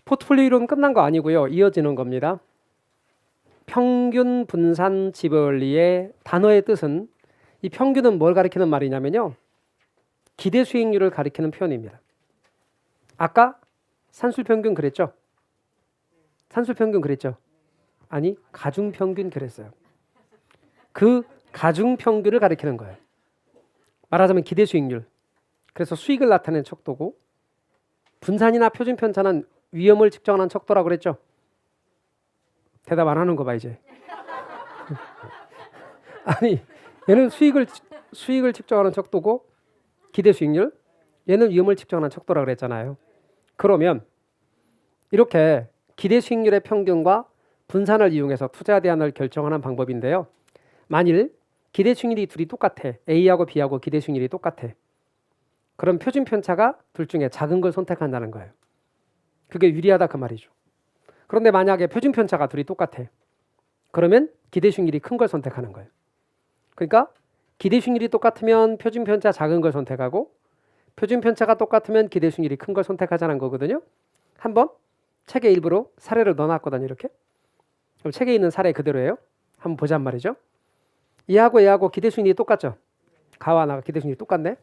포트폴리오 이론 끝난 거 아니고요. 이어지는 겁니다. 평균 분산 지배원리의 단어의 뜻은 이 평균은 뭘 가리키는 말이냐면요. 기대 수익률을 가리키는 표현입니다. 아까 산술평균 그랬죠? 산술평균 그랬죠? 아니, 가중평균 그랬어요. 그 가중평균을 가리키는 거예요. 말하자면 기대 수익률. 그래서 수익을 나타내는 척도고 분산이나 표준편차는 위험을 측정하는 척도라고 그랬죠? 대답 안 하는 거 봐 이제. 아니, 얘는 수익을 측정하는 척도고 기대 수익률, 얘는 위험을 측정하는 척도라고 그랬잖아요. 그러면 이렇게 기대 수익률의 평균과 분산을 이용해서 투자 대안을 결정하는 방법인데요. 만일 기대 수익률이 둘이 똑같아. A하고 B하고 기대 수익률이 똑같아. 그럼 표준 편차가 둘 중에 작은 걸 선택한다는 거예요. 그게 유리하다 그 말이죠. 그런데 만약에 표준 편차가 둘이 똑같아. 그러면 기대 수익률이 큰 걸 선택하는 거예요. 그러니까 기대 수익률이 똑같으면 표준 편차 작은 걸 선택하고 표준 편차가 똑같으면 기대 수익률이 큰 걸 선택하자는 거거든요. 한번 책에 일부러 사례를 넣어놨거든요. 이렇게. 그럼 책에 있는 사례 그대로예요. 한번 보자 말이죠. 얘하고 기대 수익률이 똑같죠. 가와 나가 기대 수익률이 똑같네.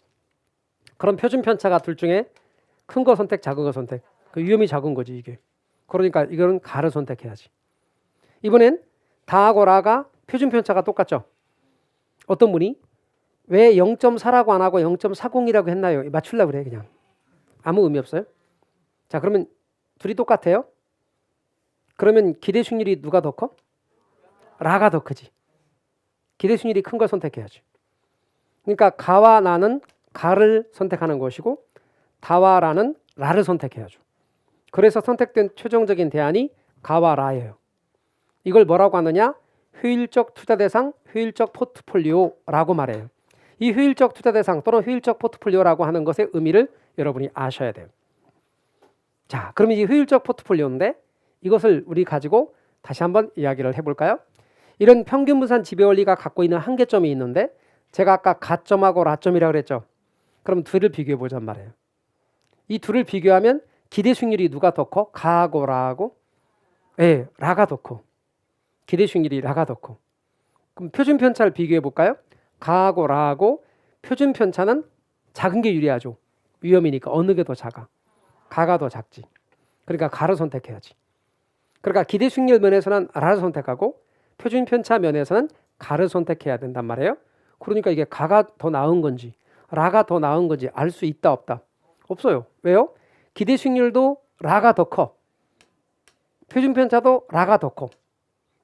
그럼 표준 편차가 둘 중에 큰 거 선택, 작은 거 선택. 그 위험이 작은 거지 이게. 그러니까 이거는 가를 선택해야지. 이번엔 다하고 라가 표준 편차가 똑같죠. 어떤 분이 왜 0.4라고 안 하고 0.40이라고 했나요? 맞추려고 그래 그냥. 아무 의미 없어요. 자, 그러면 둘이 똑같아요. 그러면 기대 수익률이 누가 더 커? 라가 더 크지. 기대 수익률이 큰 걸 선택해야지. 그러니까 가와 나는 가를 선택하는 것이고 다와 라는 라를 선택해야죠. 그래서 선택된 최종적인 대안이 가와 라예요. 이걸 뭐라고 하느냐? 효율적 투자 대상, 효율적 포트폴리오라고 말해요. 이 효율적 투자 대상 또는 효율적 포트폴리오라고 하는 것의 의미를 여러분이 아셔야 돼요. 자, 그럼 이 효율적 포트폴리오인데 이것을 우리 가지고 다시 한번 이야기를 해볼까요? 이런 평균 분산 지배 원리가 갖고 있는 한계점이 있는데 제가 아까 가점하고 라점이라고 그랬죠. 그럼 둘을 비교해 보자는 말이에요. 이 둘을 비교하면 기대 수익률이 누가 더 커? 가하고 라하고? 네, 라가 더 커. 기대 수익률이 라가 더 커. 그럼 표준 편차를 비교해 볼까요? 가하고 라하고 표준 편차는 작은 게 유리하죠. 위험이니까 어느 게 더 작아? 가가 더 작지. 그러니까 가를 선택해야지. 그러니까 기대 수익률 면에서는 라를 선택하고 표준 편차 면에서는 가를 선택해야 된단 말이에요. 그러니까 이게 가가 더 나은 건지 라가 더 나은 건지 알 수 있다 없다? 없어요. 왜요? 기대 수익률도 라가 더 커. 표준 편차도 라가 더 커.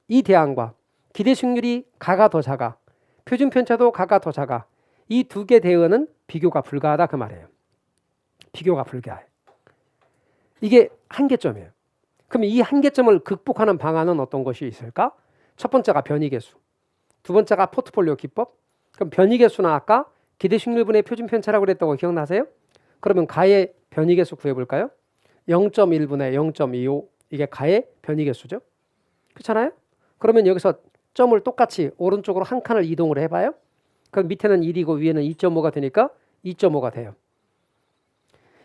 이 대안과 기대 수익률이 가가 더 작아. 표준 편차도 가가 더 작아. 이 두 개 대응은 비교가 불가하다 그 말이에요. 비교가 불가해. 이게 한계점이에요. 그럼 이 한계점을 극복하는 방안은 어떤 것이 있을까? 첫 번째가 변이계수. 두 번째가 포트폴리오 기법. 그럼 변이계수는 아까 기대 수익률분의 표준 편차라고 그랬다고 기억나세요? 그러면 가의 변이계수 구해볼까요? 0.1분의 0.25 이게 가의 변이계수죠. 그렇잖아요? 그러면 여기서 점을 똑같이 오른쪽으로 한 칸을 이동을 해봐요. 그럼 밑에는 1이고 위에는 2.5가 되니까 2.5가 돼요.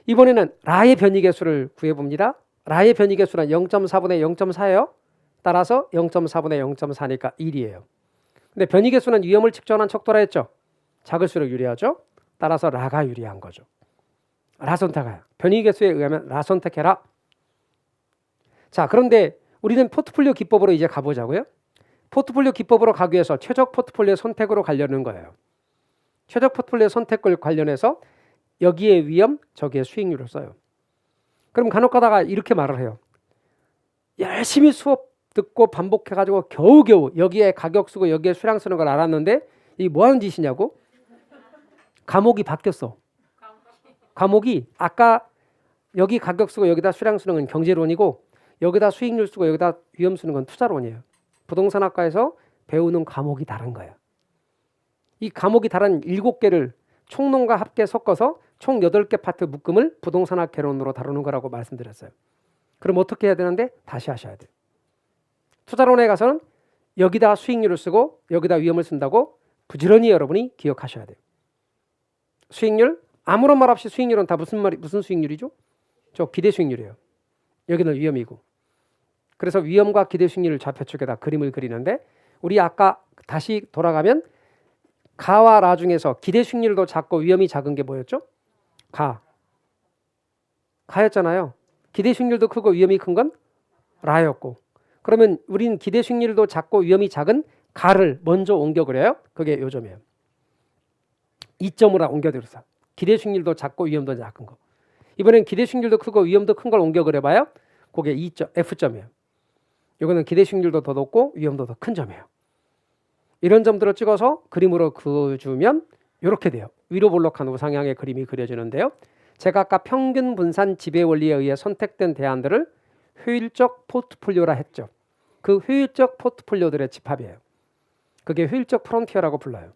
이번에는 라의 변이계수를 구해봅니다. 라의 변이계수는 0.4분의 0.4예요. 따라서 0.4분의 0.4니까 1이에요. 근데 변이계수는 위험을 측정한 척도라 했죠. 작을수록 유리하죠. 따라서 라가 유리한 거죠. 라 선택해요. 변이계수에 의하면 라 선택해라. 자, 그런데 우리는 포트폴리오 기법으로 이제 가보자고요. 포트폴리오 기법으로 가기 위해서 최적 포트폴리오 선택으로 가려는 거예요. 최적 포트폴리오 선택을 관련해서 여기에 위험, 저기에 수익률을 써요. 그럼 간혹 가다가 이렇게 말을 해요. 열심히 수업 듣고 반복해가지고 겨우겨우 여기에 가격 쓰고 여기에 수량 쓰는 걸 알았는데 이게 뭐 하는 짓이냐고? 과목이 바뀌었어. 과목이 아까 여기 가격 쓰고 여기다 수량 쓰는 건 경제론이고 여기다 수익률 쓰고 여기다 위험 쓰는 건 투자론이에요. 부동산학과에서 배우는 과목이 다른 거예요. 이 과목이 다른 7개를 총론과 합계 섞어서 총 8개 파트 묶음을 부동산학 개론으로 다루는 거라고 말씀드렸어요. 그럼 어떻게 해야 되는데? 다시 하셔야 돼요. 투자론에 가서는 여기다 수익률을 쓰고 여기다 위험을 쓴다고 부지런히 여러분이 기억하셔야 돼요. 수익률? 아무런 말 없이 수익률은 다 무슨 수익률이죠? 저 기대 수익률이에요. 여기는 위험이고. 그래서 위험과 기대 수익률을 좌표축에다 그림을 그리는데 우리 아까 다시 돌아가면 가와 라 중에서 기대 수익률도 작고 위험이 작은 게 뭐였죠? 가였잖아요. 기대 수익률도 크고 위험이 큰 건 라였고. 그러면 우리는 기대 수익률도 작고 위험이 작은 가를 먼저 옮겨 그려요. 그게 요점이에요. 2점으로 옮겨드렸어. 기대 수익률도 작고 위험도 작은 거. 이번엔 기대 수익률도 크고 위험도 큰 걸 옮겨 그려봐요. 그게 2점, F점이에요. 이거는 기대 수익률도 더 높고 위험도 더 큰 점이에요. 이런 점들을 찍어서 그림으로 그어주면 이렇게 돼요. 위로 볼록한 우상향의 그림이 그려지는데요. 제가 아까 평균 분산 지배 원리에 의해 선택된 대안들을 효율적 포트폴리오라 했죠. 그 효율적 포트폴리오들의 집합이에요. 그게 효율적 프론티어라고 불러요.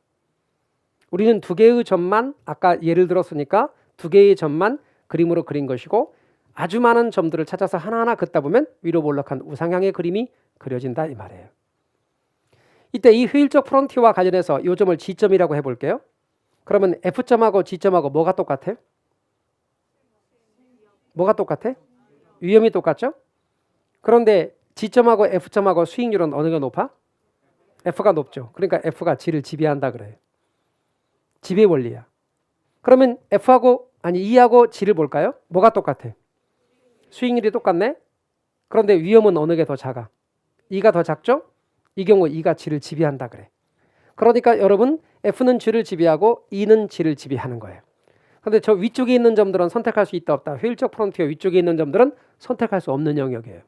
우리는 두 개의 점만 아까 예를 들었으니까 두 개의 점만 그림으로 그린 것이고 아주 많은 점들을 찾아서 하나하나 긋다 보면 위로 볼록한 우상향의 그림이 그려진다 이 말이에요. 이때 이 효율적 프론티어와 관련해서 이 점을 G점이라고 해볼게요. 그러면 F점하고 G점하고 뭐가 똑같아요? 뭐가 똑같아? 위험이 똑같죠? 그런데 G점하고 F점하고 수익률은 어느 게 높아? F가 높죠. 그러니까 F가 G를 지배한다 그래요. 지배 원리야. 그러면 E하고 G를 볼까요? 뭐가 똑같아? 수익률이 똑같네? 그런데 위험은 어느 게 더 작아? E가 더 작죠? 이 경우 E가 G를 지배한다 그래. 그러니까 여러분 F는 G를 지배하고 E는 G를 지배하는 거예요. 그런데 저 위쪽에 있는 점들은 선택할 수 있다 없다. 효율적 프론티어 위쪽에 있는 점들은 선택할 수 없는 영역이에요.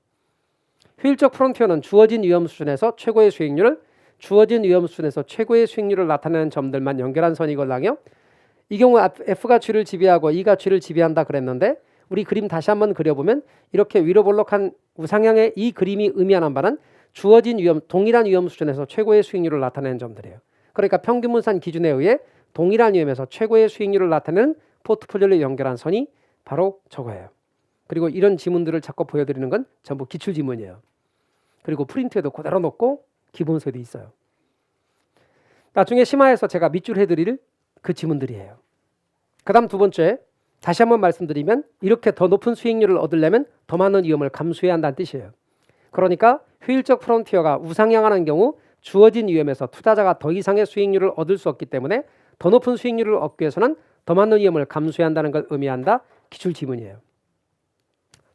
효율적 프론티어는 주어진 위험 수준에서 최고의 수익률을 주어진 위험 수준에서 최고의 수익률을 나타내는 점들만 연결한 선이걸랑요. 이 경우 F가 G를 지배하고 E가 G를 지배한다 그랬는데 우리 그림 다시 한번 그려보면 이렇게 위로 볼록한 우상향의 이 그림이 의미하는 바는 주어진 위험, 동일한 위험 수준에서 최고의 수익률을 나타내는 점들이에요. 그러니까 평균 분산 기준에 의해 동일한 위험에서 최고의 수익률을 나타내는 포트폴리오를 연결한 선이 바로 저거예요. 그리고 이런 지문들을 자꾸 보여드리는 건 전부 기출 지문이에요. 그리고 프린트에도 그대로 넣고 기본서에도 있어요. 나중에 심화해서 제가 밑줄 해드릴 그 지문들이에요. 그 다음 두 번째, 다시 한번 말씀드리면 이렇게 더 높은 수익률을 얻으려면 더 많은 위험을 감수해야 한다는 뜻이에요. 그러니까 효율적 프론티어가 우상향하는 경우 주어진 위험에서 투자자가 더 이상의 수익률을 얻을 수 없기 때문에 더 높은 수익률을 얻기 위해서는 더 많은 위험을 감수해야 한다는 걸 의미한다. 기출 지문이에요.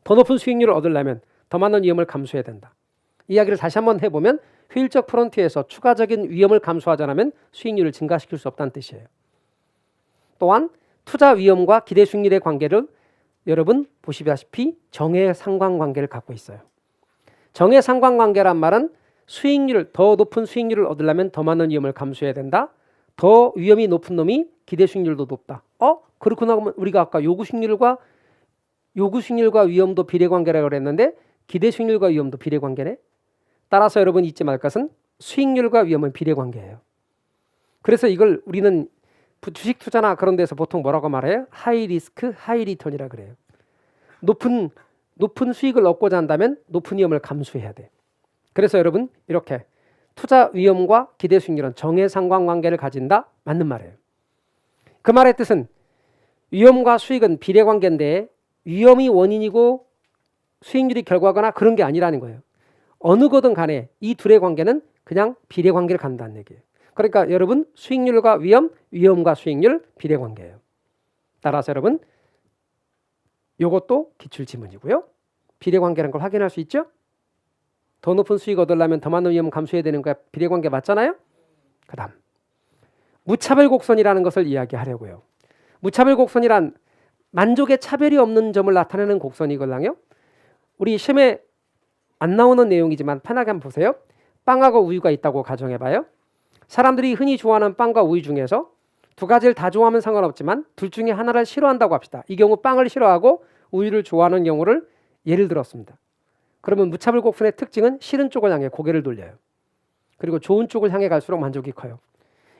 더 높은 수익률을 얻으려면 더 많은 위험을 감수해야 된다. 이야기를 다시 한번 해보면 효율적 프론티어에서 추가적인 위험을 감수하지 않으면 수익률을 증가시킬 수 없다는 뜻이에요. 또한 투자 위험과 기대 수익률의 관계를 여러분 보시다시피 정의 상관관계를 갖고 있어요. 정의 상관관계란 말은 수익률을 더 높은 수익률을 얻으려면 더 많은 위험을 감수해야 된다. 더 위험이 높은 놈이 기대 수익률도 높다. 그렇구나. 하면 우리가 아까 요구 수익률과 위험도 비례관계라고 그랬는데 기대 수익률과 위험도 비례관계네. 따라서 여러분 잊지 말 것은 수익률과 위험은 비례관계예요. 그래서 이걸 우리는 주식 투자나 그런 데서 보통 뭐라고 말해요? 하이 리스크, 하이 리턴이라 그래요. 높은 수익을 얻고자 한다면 높은 위험을 감수해야 돼. 그래서 여러분 이렇게 투자 위험과 기대 수익률은 정의 상관관계를 가진다. 맞는 말이에요. 그 말의 뜻은 위험과 수익은 비례관계인데 위험이 원인이고 수익률이 결과거나 그런 게 아니라는 거예요. 어느 거든 간에 이 둘의 관계는 그냥 비례관계를 갖는다는 얘기예요. 그러니까 여러분 수익률과 위험과 수익률 비례관계예요. 따라서 여러분 이것도 기출지문이고요. 비례관계라는 걸 확인할 수 있죠? 더 높은 수익 얻으려면 더 많은 위험 감수해야 되는 거야. 비례관계 맞잖아요? 그 다음 무차별 곡선이라는 것을 이야기하려고요. 무차별 곡선이란 만족의 차별이 없는 점을 나타내는 곡선이걸랑요. 우리 시험에 안 나오는 내용이지만 편하게 한번 보세요. 빵하고 우유가 있다고 가정해봐요. 사람들이 흔히 좋아하는 빵과 우유 중에서 두 가지를 다 좋아하면 상관없지만 둘 중에 하나를 싫어한다고 합시다. 이 경우 빵을 싫어하고 우유를 좋아하는 경우를 예를 들었습니다. 그러면 무차별 곡선의 특징은 싫은 쪽을 향해 고개를 돌려요. 그리고 좋은 쪽을 향해 갈수록 만족이 커요.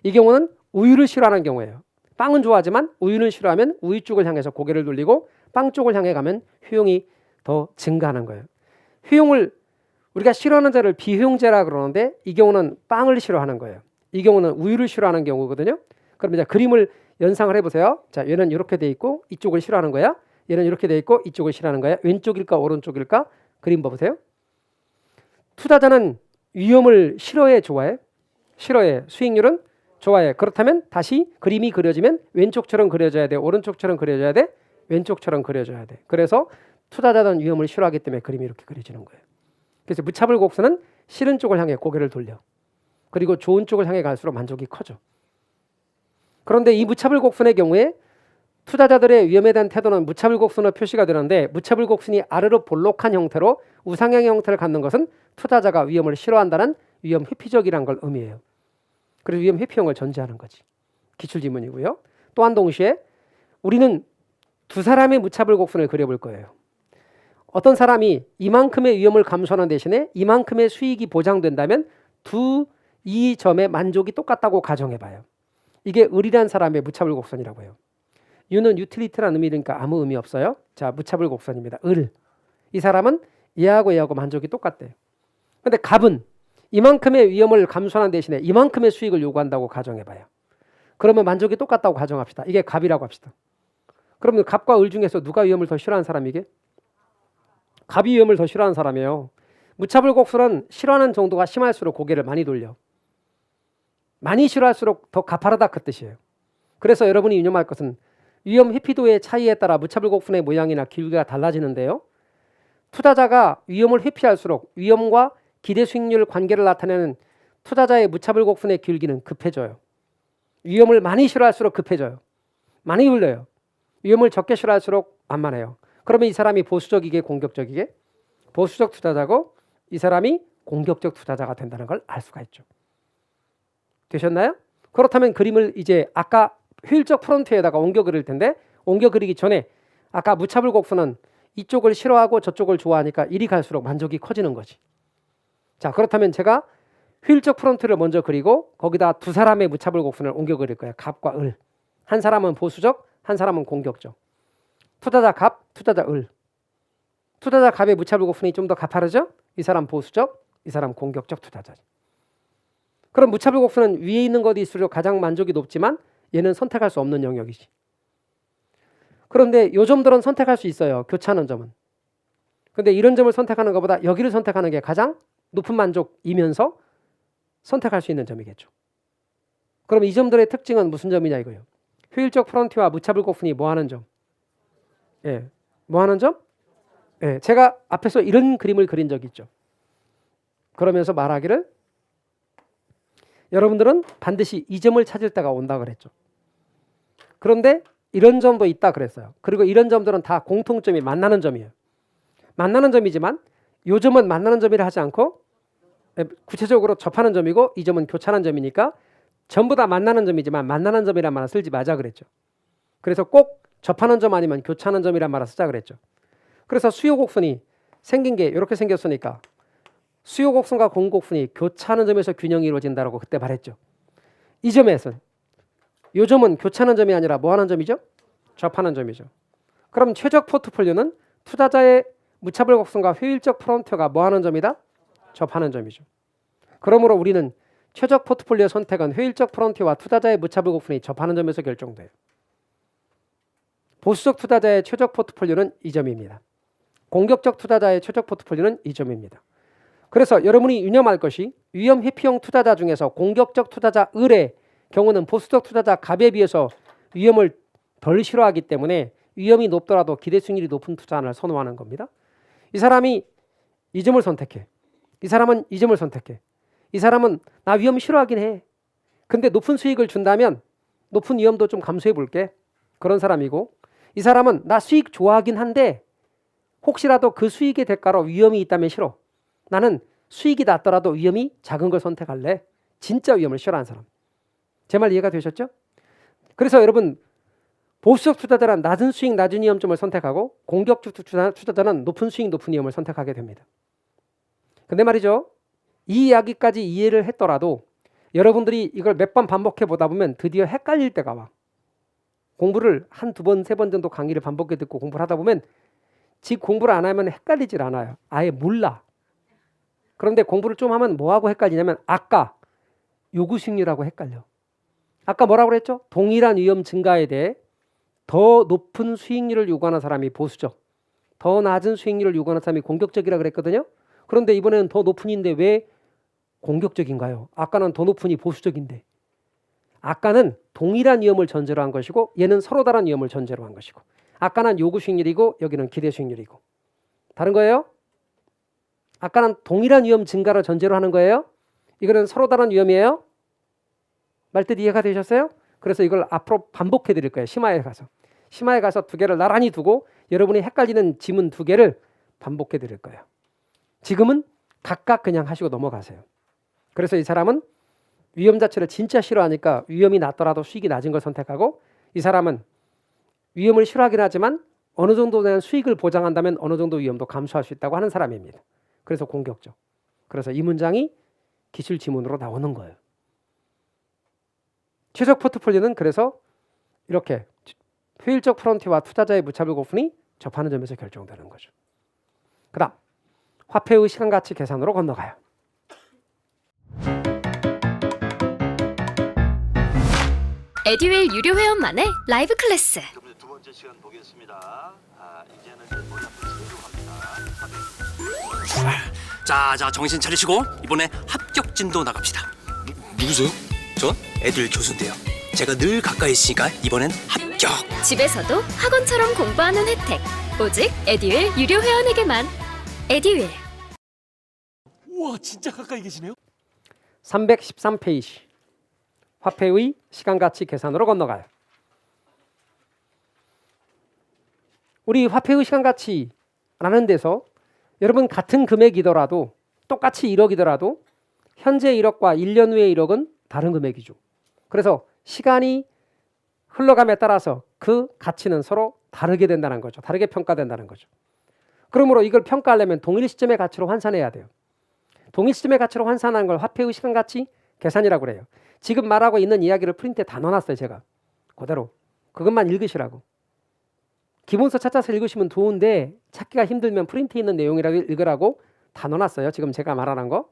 이 경우는 우유를 싫어하는 경우예요. 빵은 좋아하지만 우유는 싫어하면 우유 쪽을 향해서 고개를 돌리고 빵 쪽을 향해 가면 효용이 더 증가하는 거예요. 효용을 우리가 싫어하는 자를 비효용제라 그러는데 이 경우는 빵을 싫어하는 거예요. 이 경우는 우유를 싫어하는 경우거든요. 그럼 이제 그림을 연상을 해보세요. 자, 얘는 이렇게 돼 있고 이쪽을 싫어하는 거야. 얘는 이렇게 돼 있고 이쪽을 싫어하는 거야. 왼쪽일까 오른쪽일까? 그림 봐보세요. 투자자는 위험을 싫어해 좋아해? 싫어해. 수익률은 좋아해. 그렇다면 다시 그림이 그려지면 왼쪽처럼 그려져야 돼. 오른쪽처럼 그려져야 돼. 왼쪽처럼 그려져야 돼. 그래서 투자자는 위험을 싫어하기 때문에 그림이 이렇게 그려지는 거예요. 그래서 무차별 곡선은 싫은 쪽을 향해 고개를 돌려. 그리고 좋은 쪽을 향해 갈수록 만족이 커져. 그런데 이 무차별 곡선의 경우에 투자자들의 위험에 대한 태도는 무차별 곡선으로 표시가 되는데 무차별 곡선이 아래로 볼록한 형태로 우상향의 형태를 갖는 것은 투자자가 위험을 싫어한다는 위험 회피적이라는 걸 의미해요. 그래서 위험 회피형을 전제하는 거지. 기출지문이고요. 또한 동시에 우리는 두 사람의 무차별 곡선을 그려볼 거예요. 어떤 사람이 이만큼의 위험을 감수하는 대신에 이만큼의 수익이 보장된다면 이 점의 만족이 똑같다고 가정해봐요. 이게 을이란 사람의 무차별 곡선이라고 해요. 유는 유틸리티라는 의미니까 아무 의미 없어요. 자, 무차별 곡선입니다. 을. 이 사람은 얘하고 만족이 똑같대요. 근데 갑은 이만큼의 위험을 감수하는 대신에 이만큼의 수익을 요구한다고 가정해봐요. 그러면 만족이 똑같다고 가정합시다. 이게 갑이라고 합시다. 그러면 갑과 을 중에서 누가 위험을 더 싫어하는 사람이게? 갑이 위험을 더 싫어하는 사람이에요. 무차별 곡선은 싫어하는 정도가 심할수록 고개를 많이 돌려. 많이 싫어할수록 더 가파르다 그 뜻이에요. 그래서 여러분이 유념할 것은 위험 회피도의 차이에 따라 무차별 곡선의 모양이나 길이가 달라지는데요. 투자자가 위험을 회피할수록 위험과 기대 수익률 관계를 나타내는 투자자의 무차별 곡선의 길기는 급해져요. 위험을 많이 싫어할수록 급해져요. 많이 흘려요. 위험을 적게 싫어할수록 만만해요. 그러면 이 사람이 보수적이게 공격적이게? 보수적 투자자고 이 사람이 공격적 투자자가 된다는 걸 알 수가 있죠. 되셨나요? 그렇다면 그림을 이제 아까 효율적 프론트에다가 옮겨 그릴 텐데 옮겨 그리기 전에 아까 무차별 곡선은 이쪽을 싫어하고 저쪽을 좋아하니까 이리 갈수록 만족이 커지는 거지. 자, 그렇다면 제가 효율적 프론트를 먼저 그리고 거기다 두 사람의 무차별 곡선을 옮겨 그릴 거예요. 갑과 을. 한 사람은 보수적, 한 사람은 공격적. 투자자 갑, 투자자 을. 투자자 갑의 무차별 곡선이 좀 더 가파르죠? 이 사람 보수적, 이 사람 공격적 투자자지. 그럼 무차별 곡선은 위에 있는 것일수록 가장 만족이 높지만 얘는 선택할 수 없는 영역이지. 그런데 요 점들은 선택할 수 있어요. 교차하는 점은. 근데 이런 점을 선택하는 것보다 여기를 선택하는 게 가장 높은 만족이면서 선택할 수 있는 점이겠죠. 그럼 이 점들의 특징은 무슨 점이냐 이거예요. 효율적 프론트와 무차별 곡선이 뭐 하는 점? 예. 뭐 하는 점? 예. 제가 앞에서 이런 그림을 그린 적이 있죠. 그러면서 말하기를 여러분들은 반드시 이 점을 찾을 때가 온다 그랬죠. 그런데 이런 점도 있다 그랬어요. 그리고 이런 점들은 다 공통점이 만나는 점이에요. 만나는 점이지만 이 점은 만나는 점이라 하지 않고 구체적으로 접하는 점이고 이 점은 교차하는 점이니까 전부 다 만나는 점이지만 만나는 점이란 말을 쓰지 마자 그랬죠. 그래서 꼭 접하는 점 아니면 교차하는 점이란 말을 쓰자 그랬죠. 그래서 수요 곡선이 생긴 게 이렇게 생겼으니까 수요 곡선과 공 곡선이 교차하는 점에서 균형이 이루어진다고 그때 말했죠. 이 점에서는 이 점은 교차하는 점이 아니라 뭐 하는 점이죠? 접하는 점이죠. 그럼 최적 포트폴리오는 투자자의 무차별 곡선과 효율적 프론트가 뭐 하는 점이다? 접하는 점이죠. 그러므로 우리는 최적 포트폴리오 선택은 효율적 프론트와 투자자의 무차별 곡선이 접하는 점에서 결정돼요. 보수적 투자자의 최적 포트폴리오는 이 점입니다. 공격적 투자자의 최적 포트폴리오는 이 점입니다. 그래서 여러분이 유념할 것이 위험 회피형 투자자 중에서 공격적 투자자 을의 경우는 보수적 투자자 갑에 비해서 위험을 덜 싫어하기 때문에 위험이 높더라도 기대 수익률이 높은 투자를 선호하는 겁니다. 이 사람이 이 점을 선택해. 이 사람은 이 점을 선택해. 이 사람은 나 위험 싫어하긴 해. 근데 높은 수익을 준다면 높은 위험도 좀 감수해 볼게. 그런 사람이고 이 사람은 나 수익 좋아하긴 한데 혹시라도 그 수익의 대가로 위험이 있다면 싫어. 나는 수익이 낮더라도 위험이 작은 걸 선택할래. 진짜 위험을 싫어하는 사람. 제 말 이해가 되셨죠? 그래서 여러분 보수적 투자자는 낮은 수익 낮은 위험점을 선택하고 공격적 투자자는 높은 수익 높은 위험을 선택하게 됩니다. 근데 말이죠. 이 이야기까지 이해를 했더라도 여러분들이 이걸 몇 번 반복해 보다 보면 드디어 헷갈릴 때가 와. 공부를 한 두 번, 세 번 정도 강의를 반복해 듣고 공부를 하다 보면 즉 공부를 안 하면 헷갈리질 않아요. 아예 몰라. 그런데 공부를 좀 하면 뭐하고 헷갈리냐면 아까 요구 수익률하고 헷갈려. 아까 뭐라고 그랬죠? 동일한 위험 증가에 대해 더 높은 수익률을 요구하는 사람이 보수적, 더 낮은 수익률을 요구하는 사람이 공격적이라 그랬거든요. 그런데 이번에는 더 높은인데 왜 공격적인가요? 아까는 더 높으니 보수적인데. 아까는 동일한 위험을 전제로 한 것이고 얘는 서로 다른 위험을 전제로 한 것이고, 아까는 요구 수익률이고 여기는 기대 수익률이고. 다른 거예요? 아까는 동일한 위험 증가를 전제로 하는 거예요. 이거는 서로 다른 위험이에요. 말뜻 이해가 되셨어요? 그래서 이걸 앞으로 반복해 드릴 거예요. 심화에 가서 두 개를 나란히 두고 여러분이 헷갈리는 지문 두 개를 반복해 드릴 거예요. 지금은 각각 그냥 하시고 넘어가세요. 그래서 이 사람은 위험 자체를 진짜 싫어하니까 위험이 낮더라도 수익이 낮은 걸 선택하고, 이 사람은 위험을 싫어하긴 하지만 어느 정도 되는 수익을 보장한다면 어느 정도 위험도 감수할 수 있다고 하는 사람입니다. 그래서 공격적. 그래서 이 문장이 기출 지문으로 나오는 거예요. 최적 포트폴리오는 그래서 이렇게 효율적 프론트와 투자자의 무차별 고분이 접하는 점에서 결정되는 거죠. 그 다음 화폐의 시간가치 계산으로 건너가요. 에듀윌 유료 회원만의 라이브 클래스. 두 번째 시간 보겠습니다. 이제는 머리 앞에 세로 갑니다. 자, 정신 차리시고 이번에 합격 진도 나갑시다. 누구세요? 전 에듀윌 교수인데요. 제가 늘 가까이 있으니까 이번엔 합격. 집에서도 학원처럼 공부하는 혜택. 오직 에듀윌 유료 회원에게만. 에듀윌. 우와, 진짜 가까이 계시네요. 313페이지 화폐의 시간가치 계산으로 건너가요. 우리 화폐의 시간가치라는 데서 여러분 같은 금액이더라도 똑같이 1억이더라도 현재 1억과 1년 후의 1억은 다른 금액이죠. 그래서 시간이 흘러감에 따라서 그 가치는 서로 다르게 된다는 거죠. 다르게 평가된다는 거죠. 그러므로 이걸 평가하려면 동일 시점의 가치로 환산해야 돼요. 동일 시점의 가치로 환산하는 걸 화폐의 시간가치 계산이라고 그래요. 지금 말하고 있는 이야기를 프린트에 다 넣어놨어요. 제가 그대로 그것만 읽으시라고. 기본서 찾아서 읽으시면 좋은데 찾기가 힘들면 프린트에 있는 내용이라고 읽으라고 다 넣어놨어요. 지금 제가 말하는 거.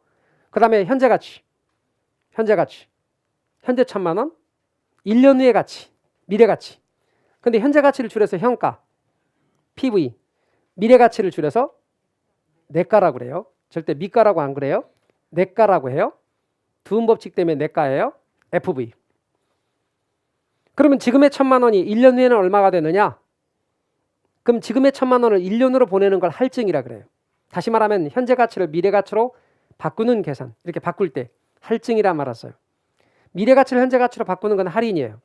그 다음에 현재 가치, 현재 1,000만 원, 1년 후의 가치, 미래 가치. 근데 현재 가치를 줄여서 현가, PV, 미래 가치를 줄여서 내가라고 그래요. 절대 미가라고 안 그래요. 내가라고 해요. 두음 법칙 때문에 내가예요. FV. 그러면 지금의 1,000만 원이 1년 후에는 얼마가 되느냐? 그럼 지금의 1,000만 원을 1년으로 보내는 걸 할증이라 그래요. 다시 말하면 현재 가치를 미래 가치로 바꾸는 계산. 이렇게 바꿀 때 할증이라 말았어요. 미래 가치를 현재 가치로 바꾸는 건 할인이에요.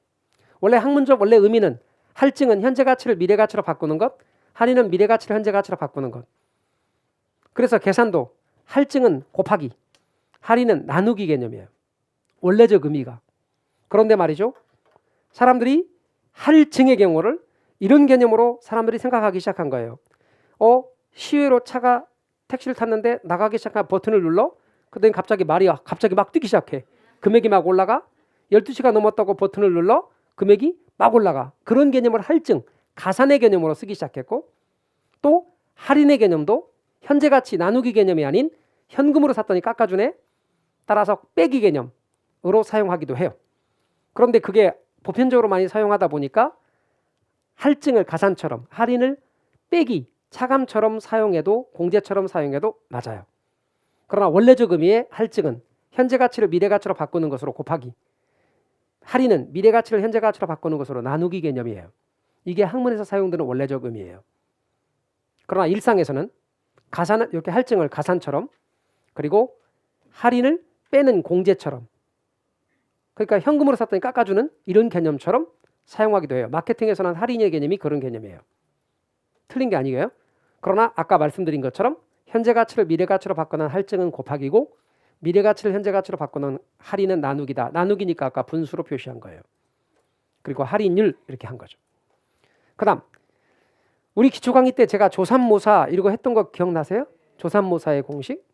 원래 학문적 원래 의미는 할증은 현재 가치를 미래 가치로 바꾸는 것, 할인은 미래 가치를 현재 가치로 바꾸는 것. 그래서 계산도 할증은 곱하기, 할인은 나누기 개념이에요. 원래적 의미가. 그런데 말이죠. 사람들이 할증의 경우를 이런 개념으로 사람들이 생각하기 시작한 거예요. 시외로 차가 택시를 탔는데 나가기 시작한 버튼을 눌러. 그랬더니 갑자기 막 뛰기 시작해. 금액이 막 올라가. 12시가 넘었다고 버튼을 눌러. 금액이 막 올라가. 그런 개념을 할증, 가산의 개념으로 쓰기 시작했고, 또 할인의 개념도 현재 가치 나누기 개념이 아닌 현금으로 샀더니 깎아주네. 따라서 빼기 개념으로 사용하기도 해요. 그런데 그게 보편적으로 많이 사용하다 보니까 할증을 가산처럼, 할인을 빼기, 차감처럼 사용해도, 공제처럼 사용해도 맞아요. 그러나 원래적 의미의 할증은 현재 가치를 미래 가치로 바꾸는 것으로 곱하기, 할인은 미래 가치를 현재 가치로 바꾸는 것으로 나누기 개념이에요. 이게 학문에서 사용되는 원래적 의미예요. 그러나 일상에서는 가산은 이렇게 할증을 가산처럼, 그리고 할인을 빼는 공제처럼, 그러니까 현금으로 샀더니 깎아주는 이런 개념처럼 사용하기도 해요. 마케팅에서는 할인의 개념이 그런 개념이에요. 틀린 게 아니에요. 그러나 아까 말씀드린 것처럼 현재 가치를 미래 가치로 바꾸는 할증은 곱하기고, 미래 가치를 현재 가치로 바꾸는 할인은 나누기다. 나누기니까 아까 분수로 표시한 거예요. 그리고 할인율 이렇게 한 거죠. 그 다음 우리 기초 강의 때 제가 조삼모사 이러고 했던 거 기억나세요? 조삼모사의 공식?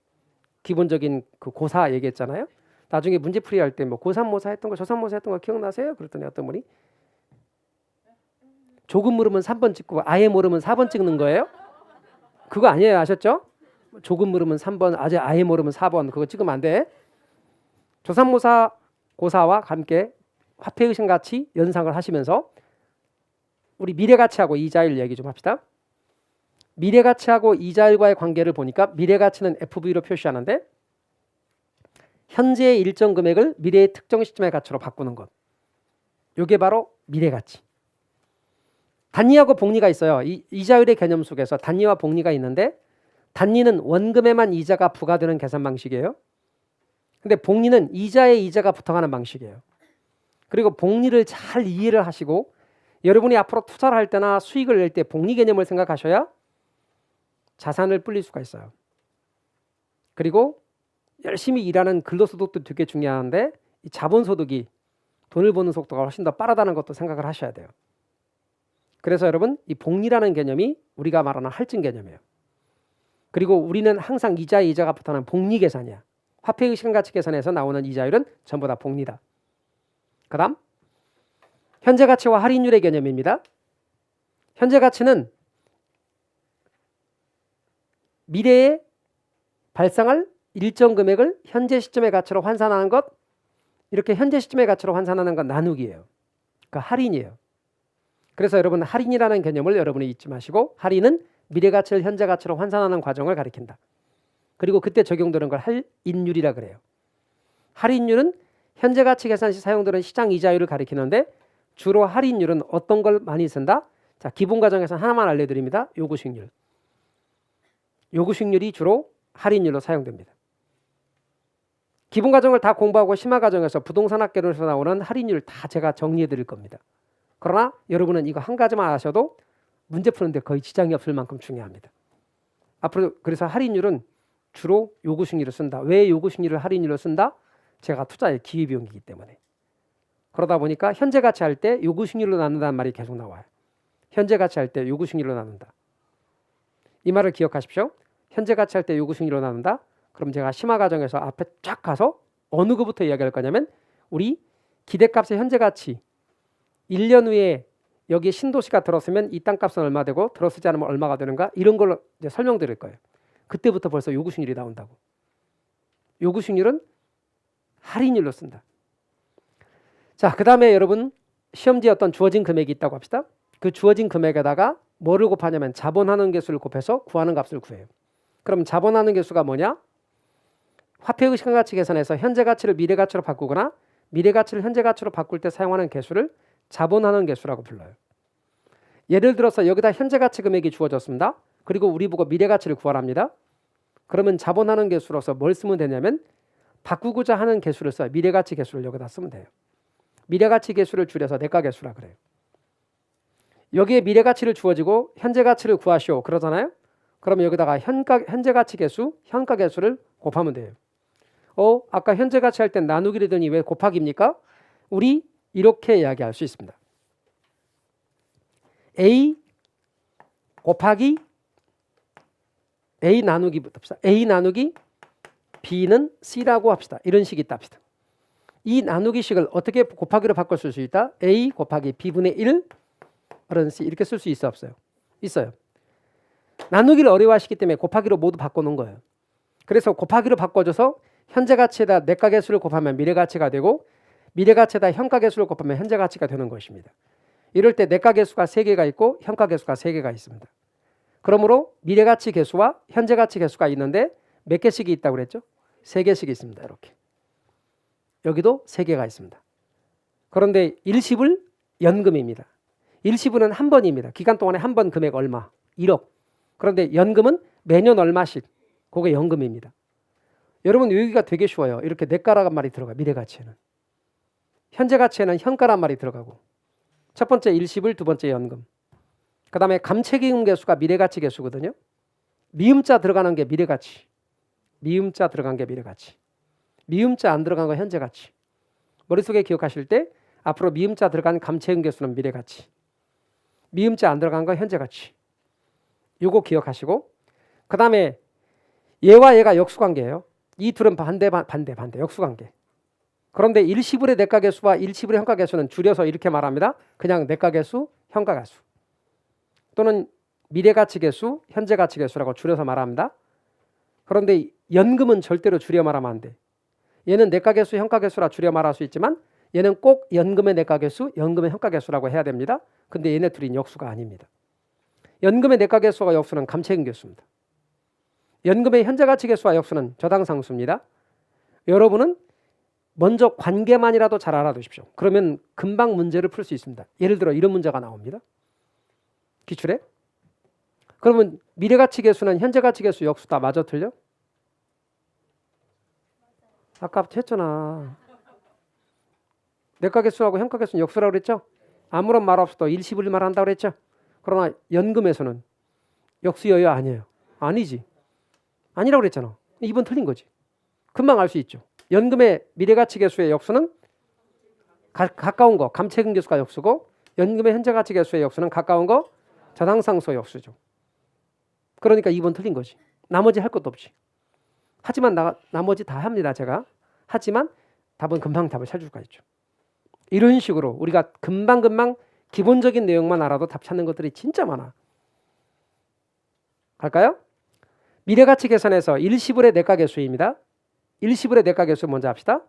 기본적인 그 고사 얘기했잖아요. 나중에 문제풀이 할 때 뭐 고3모사 했던 거, 조삼모사 했던 거 기억나세요? 그랬더니 어떤 분이 조금 모르면 3번 찍고 아예 모르면 4번 찍는 거예요? 그거 아니에요. 아셨죠? 조금 모르면 3번, 아예 모르면 4번 그거 찍으면 안 돼. 조삼모사 고사와 함께 화폐의식가치 연상을 하시면서 우리 미래가치하고 이자율 얘기 좀 합시다. 미래가치하고 이자율과의 관계를 보니까 미래가치는 FV로 표시하는데 현재의 일정 금액을 미래의 특정 시점의 가치로 바꾸는 것. 이게 바로 미래가치. 단위하고 복리가 있어요. 이자율의 개념 속에서 단위와 복리가 있는데 단위는 원금에만 이자가 부과되는 계산 방식이에요. 근데 복리는 이자에 이자가 붙어가는 방식이에요. 그리고 복리를 잘 이해를 하시고 여러분이 앞으로 투자를 할 때나 수익을 낼 때 복리 개념을 생각하셔야 자산을 불릴 수가 있어요. 그리고 열심히 일하는 근로소득도 되게 중요한데 이 자본소득이 돈을 버는 속도가 훨씬 더 빠르다는 것도 생각을 하셔야 돼요. 그래서 여러분 이 복리라는 개념이 우리가 말하는 할증 개념이에요. 그리고 우리는 항상 이자에 이자가 붙어는 복리 계산이야. 화폐의 시간가치 계산에서 나오는 이자율은 전부 다 복리다. 그 다음 현재가치와 할인율의 개념입니다. 현재가치는 미래에 발생할 일정 금액을 현재 시점의 가치로 환산하는 것, 이렇게 현재 시점의 가치로 환산하는 건 나누기예요. 그러니까 할인이에요. 그래서 여러분 할인이라는 개념을 여러분이 잊지 마시고 할인은 미래 가치를 현재 가치로 환산하는 과정을 가리킨다. 그리고 그때 적용되는 걸 할인율이라 그래요. 할인율은 현재 가치 계산 시 사용되는 시장 이자율을 가리키는데 주로 할인율은 어떤 걸 많이 쓴다? 자, 기본 과정에서 하나만 알려드립니다. 요구수익률. 요구수익률이 주로 할인율로 사용됩니다. 기본 과정을 다 공부하고 심화 과정에서 부동산 학개론에서 나오는 할인율 다 제가 정리해 드릴 겁니다. 그러나 여러분은 이거 한 가지만 아셔도 문제 푸는데 거의 지장이 없을 만큼 중요합니다. 앞으로 그래서 할인율은 주로 요구수익률을 쓴다. 왜 요구수익률을 할인율로 쓴다? 제가 투자의 기회비용이기 때문에. 그러다 보니까 현재 가치 할 때 요구수익률로 나눈다는 말이 계속 나와요. 현재 가치 할 때 요구수익률로 나눈다. 이 말을 기억하십시오. 현재 가치 할 때 요구수익률로 나눈다. 그럼 제가 심화 과정에서 앞에 쫙 가서 어느 것부터 이야기할 거냐면 우리 기대값의 현재 가치 1년 후에 여기에 신도시가 들었으면 이 땅값은 얼마 되고 들어서지 않으면 얼마가 되는가 이런 걸로 이제 설명드릴 거예요. 그때부터 벌써 요구수익률이 나온다고. 요구수익률은 할인율로 쓴다. 자, 그 다음에 여러분 시험지에 어떤 주어진 금액이 있다고 합시다. 그 주어진 금액에다가 뭐를 곱하냐면 자본하는 개수를 곱해서 구하는 값을 구해요. 그럼 자본하는 개수가 뭐냐? 화폐의 시간가치 계산에서 현재 가치를 미래 가치로 바꾸거나 미래 가치를 현재 가치로 바꿀 때 사용하는 개수를 자본하는 개수라고 불러요. 예를 들어서 여기다 현재 가치 금액이 주어졌습니다. 그리고 우리 보고 미래 가치를 구하랍니다. 그러면 자본하는 개수로서 뭘 쓰면 되냐면 바꾸고자 하는 개수를 써요. 미래 가치 개수를 여기다 쓰면 돼요. 미래 가치 개수를 줄여서 내가 개수라 그래요. 여기에 미래 가치를 주어지고 현재 가치를 구하시오 그러잖아요. 그러면 여기다가 현재 가치 개수, 현가 개수를 곱하면 돼요. 아까 현재 가치 할 땐 나누기를 더니 왜 곱하기입니까? 우리 이렇게 이야기할 수 있습니다. A 곱하기 A 나누기부터 합시다. A 나누기 B는 C라고 합시다. 이런 식이 있다 합시다. 이 나누기식을 어떻게 곱하기로 바꿔 쓸 수 있다? A 곱하기 B분의 1 어른 C 이렇게 쓸 수 있어 없어요? 있어요. 나누기를 어려워하시기 때문에 곱하기로 모두 바꿔놓은 거예요. 그래서 곱하기로 바꿔줘서 현재 가치에다 내가 개수를 곱하면 미래 가치가 되고 미래 가치에다 현가 개수를 곱하면 현재 가치가 되는 것입니다. 이럴 때 내가 개수가 3개가 있고 현가 개수가 3개가 있습니다. 그러므로 미래 가치 개수와 현재 가치 개수가 있는데 몇 개씩이 있다고 그랬죠? 3개씩 있습니다. 이렇게. 여기도 3개가 있습니다. 그런데 일시불 연금입니다. 일시불은 한 번입니다. 기간 동안에 한 번 금액 얼마? 1억. 그런데 연금은 매년 얼마씩? 그게 연금입니다. 여러분 여기가 되게 쉬워요. 이렇게 내가라는 말이 들어가. 미래 가치에는. 현재 가치에는 현가란 말이 들어가고 첫 번째 일시불, 두 번째 연금. 그 다음에 감채기금 개수가 미래 가치 개수거든요. 미음자 들어가는 게 미래 가치. 미음자 들어간 게 미래 가치. 미음자 안 들어간 거 현재 가치. 머릿속에 기억하실 때 앞으로 미음자 들어간 감채금 개수는 미래 가치. 미음자 안 들어간 거 현재 가치. 요거 기억하시고 그 다음에 얘와 얘가 역수관계예요. 이 둘은 반대 역수관계. 그런데 일시불의 내가 개수와 일시불의 현가 개수는 줄여서 이렇게 말합니다. 그냥 내가 개수, 현가 개수 또는 미래 가치 개수, 현재 가치 개수라고 줄여서 말합니다. 그런데 연금은 절대로 줄여 말하면 안 돼. 얘는 내가 개수, 현가 개수라 줄여 말할 수 있지만 얘는 꼭 연금의 내과계수, 연금의 현가계수라고 해야 됩니다. 근데 얘네 둘이 역수가 아닙니다. 연금의 내과계수와 역수는 감채금계수입니다. 연금의 현재가치계수와 역수는 저당상수입니다. 여러분은 먼저 관계만이라도 잘 알아두십시오. 그러면 금방 문제를 풀 수 있습니다. 예를 들어 이런 문제가 나옵니다. 기출에. 그러면 미래가치계수는 현재가치계수, 역수 다 맞아 틀려? 아까 했잖아. 내과계수하고 현가계수는 역수라고 그랬죠? 아무런 말 없어도 일시불일만 한다고 그랬죠? 그러나 연금에서는 역수여야 아니에요. 아니지. 아니라고 그랬잖아. 2번 틀린 거지. 금방 알 수 있죠. 연금의 미래가치계수의 역수는 가까운 거 감채금계수가 역수고, 연금의 현재가치계수의 역수는 가까운 거 저당상수 역수죠. 그러니까 2번 틀린 거지. 나머지 할 것도 없지. 하지만 나머지 다 합니다. 제가. 하지만 답은 금방 답을 찾을 수가 있죠. 이런 식으로 우리가 금방금방 기본적인 내용만 알아도 답 찾는 것들이 진짜 많아. 갈까요? 미래가치 계산에서 일시불의 내과계수입니다. 일시불의 내과계수 먼저 합시다.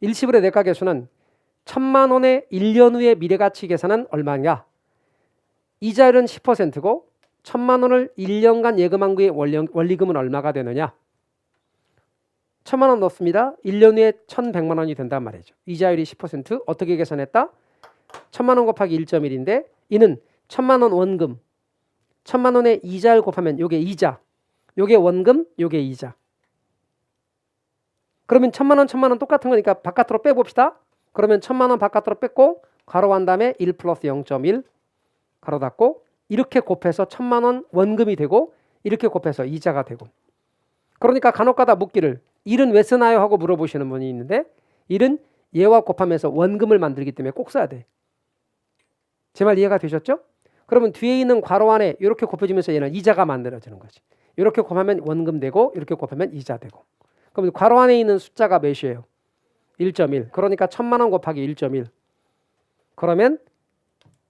일시불의 내과계수는 1,000만 원의 1년 후의 미래가치 계산은 얼마냐? 이자율은 10%고 1,000만 원을 1년간 예금한 후의 원리금은 얼마가 되느냐? 1,000만 원 넣습니다. 1년 후에 1,100만 원이 된단 말이죠. 이자율이 10%. 어떻게 계산했다? 1,000만 원 곱하기 1.1인데 이는 1,000만 원 원금, 1,000만 원의 이자율 곱하면 요게 이자, 요게 원금, 요게 이자. 그러면 1,000만 원, 1,000만 원 똑같은 거니까 바깥으로 빼봅시다. 그러면 1,000만 원 바깥으로 뺐고 가로한 다음에 1 플러스 0.1 가로 닫고 이렇게 곱해서 1,000만 원 원금이 되고 이렇게 곱해서 이자가 되고. 그러니까 간혹가다 묻기를 1은 왜 쓰나요? 하고 물어보시는 분이 있는데 1은 얘와 곱하면서 원금을 만들기 때문에 꼭 써야 돼. 제 말 이해가 되셨죠? 그러면 뒤에 있는 괄호 안에 이렇게 곱해지면서 얘는 이자가 만들어지는 거지. 이렇게 곱하면 원금 되고 이렇게 곱하면 이자 되고. 그럼 괄호 안에 있는 숫자가 몇이에요? 1.1. 그러니까 1,000만 원 곱하기 1.1. 그러면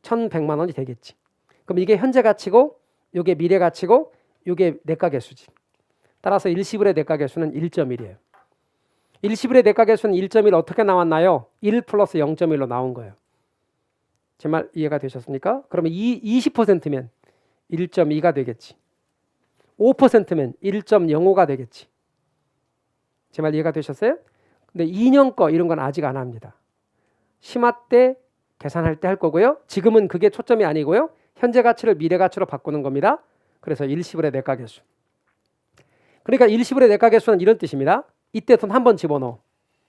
1,100만 원이 되겠지. 그럼 이게 현재 가치고 이게 미래 가치고 이게 내과계수지. 따라서 일시불의 내과계수는 1.1이에요. 일시불의 내과계수는 1.1 어떻게 나왔나요? 1 플러스 0.1로 나온 거예요. 제 말 이해가 되셨습니까? 그러면 20%면 1.2가 되겠지. 5%면 1.05가 되겠지. 제 말 이해가 되셨어요? 근데 2년 거 이런 건 아직 안 합니다. 심화 때 계산할 때 할 거고요. 지금은 그게 초점이 아니고요. 현재 가치를 미래 가치로 바꾸는 겁니다. 그래서 일시불의 내과계수. 그러니까 일시불의 내과계수는 이런 뜻입니다. 이때 돈 한 번 집어넣어.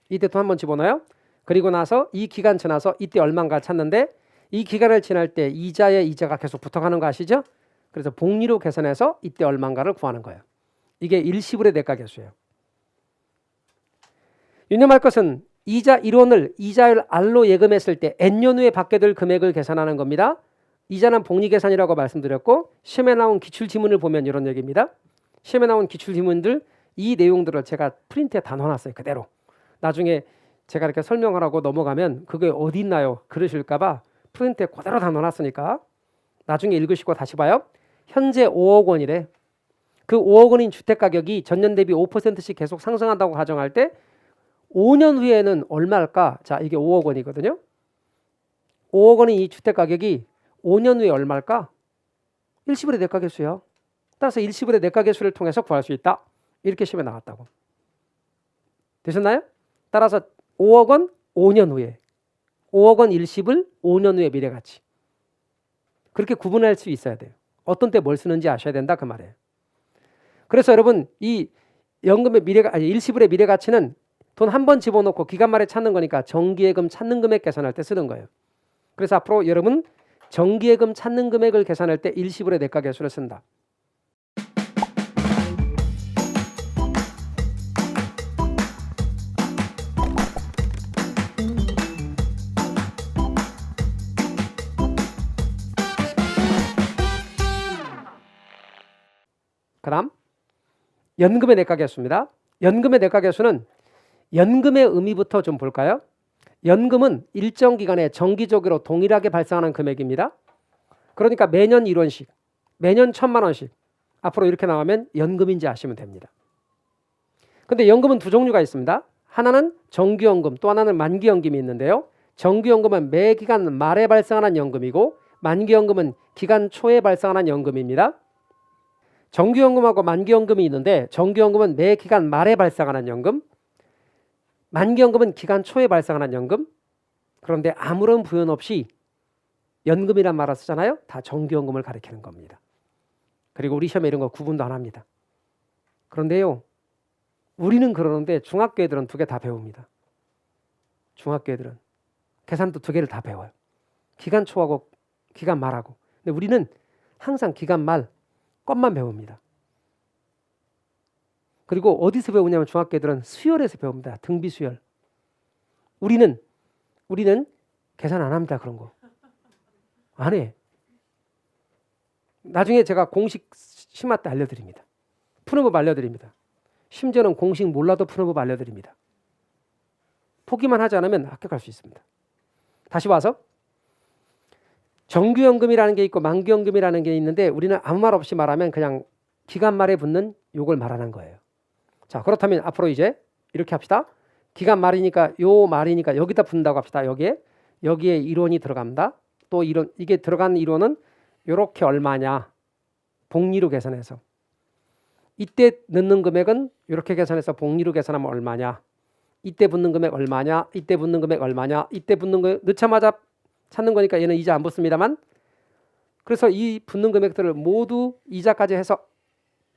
이때 돈 한 번 집어넣어요. 그리고 나서 이 기간 지나서 이때 얼마인가 찾는데 이 기간을 지날 때 이자에 이자가 계속 붙어가는 거 아시죠? 그래서 복리로 계산해서 이때 얼마인가를 구하는 거예요. 이게 일시불의 내과계수예요. 유념할 것은 이자 1원을 이자율 R로 예금했을 때 N년 후에 받게 될 금액을 계산하는 겁니다. 이자는 복리계산이라고 말씀드렸고 시험에 나온 기출지문을 보면 이런 얘기입니다. 시험에 나온 기출지문들 이 내용들을 제가 프린트에 다 넣어놨어요. 그대로. 나중에 제가 이렇게 설명하라고 넘어가면 그게 어디 있나요? 그러실까 봐 프린트에 그대로 다 넣어놨으니까 나중에 읽으시고 다시 봐요. 현재 5억 원이래. 그 5억 원인 주택가격이 전년 대비 5%씩 계속 상승한다고 가정할 때 5년 후에는 얼마일까? 자, 이게 5억 원이거든요. 5억 원인 이 주택가격이 5년 후에 얼마일까? 일시불의 내과계수예요. 따라서 일시불의 내과계수를 통해서 구할 수 있다. 이렇게 시험에 나왔다고. 되셨나요? 따라서 5억 원 5년 후에 5억 원 일시불 5년 후에 미래가치. 그렇게 구분할 수 있어야 돼요. 어떤 때 뭘 쓰는지 아셔야 된다 그 말이에요. 그래서 여러분 이 연금의 일시불의 미래가치는 돈 한 번 집어넣고 기간 말에 찾는 거니까 정기예금 찾는 금액 계산할 때 쓰는 거예요. 그래서 앞으로 여러분 정기예금 찾는 금액을 계산할 때 일시불의 내과계수를 쓴다. 그 다음 연금의 내과계수입니다. 연금의 내과계수는 연금의 의미부터 좀 볼까요? 연금은 일정 기간에 정기적으로 동일하게 발생하는 금액입니다. 그러니까 매년 1원씩, 매년 1,000만 원씩 앞으로 이렇게 나오면 연금인지 아시면 됩니다. 근데 연금은 두 종류가 있습니다. 하나는 정기연금, 또 하나는 만기연금이 있는데요. 정기연금은 매 기간 말에 발생하는 연금이고 만기연금은 기간 초에 발생하는 연금입니다. 정기연금하고 만기연금이 있는데 정기연금은 매 기간 말에 발생하는 연금, 만기연금은 기간 초에 발생하는 연금. 그런데 아무런 부연 없이 연금이란 말을 쓰잖아요. 다 정기연금을 가리키는 겁니다. 그리고 우리 시험에 이런 거 구분도 안 합니다. 그런데요, 우리는 그러는데 중학교 애들은 두 개 다 배웁니다. 중학교 애들은 계산도 두 개를 다 배워요. 기간 초하고 기간 말하고. 근데 우리는 항상 기간 말 것만 배웁니다. 그리고 어디서 배우냐면 중학교 애들은 수열에서 배웁니다. 등비 수열. 우리는 계산 안 합니다. 그런 거 안 해. 나중에 제가 공식 심화 때 알려드립니다. 푸는 법 알려드립니다. 심지어는 공식 몰라도 푸는 법 알려드립니다. 포기만 하지 않으면 합격할 수 있습니다. 다시 와서 정기연금이라는 게 있고 만기연금이라는 게 있는데 우리는 아무 말 없이 말하면 그냥 기간 말에 붙는 요걸 말하는 거예요. 자, 그렇다면 앞으로 이제 이렇게 합시다. 기간 말이니까 요 말이니까 여기다 붙는다고 합시다. 여기에 이론이 들어갑니다. 또 이론, 이게 들어간 이론은 요렇게 얼마냐 복리로 계산해서 이때 넣는 금액은 이렇게 계산해서 복리로 계산하면 얼마냐, 이때 붙는 금액 얼마냐, 이때 붙는 금액 얼마냐, 이때 붙는 금액 넣자마자 찾는 거니까 얘는 이자 안 붙습니다만, 그래서 이 붙는 금액들을 모두 이자까지 해서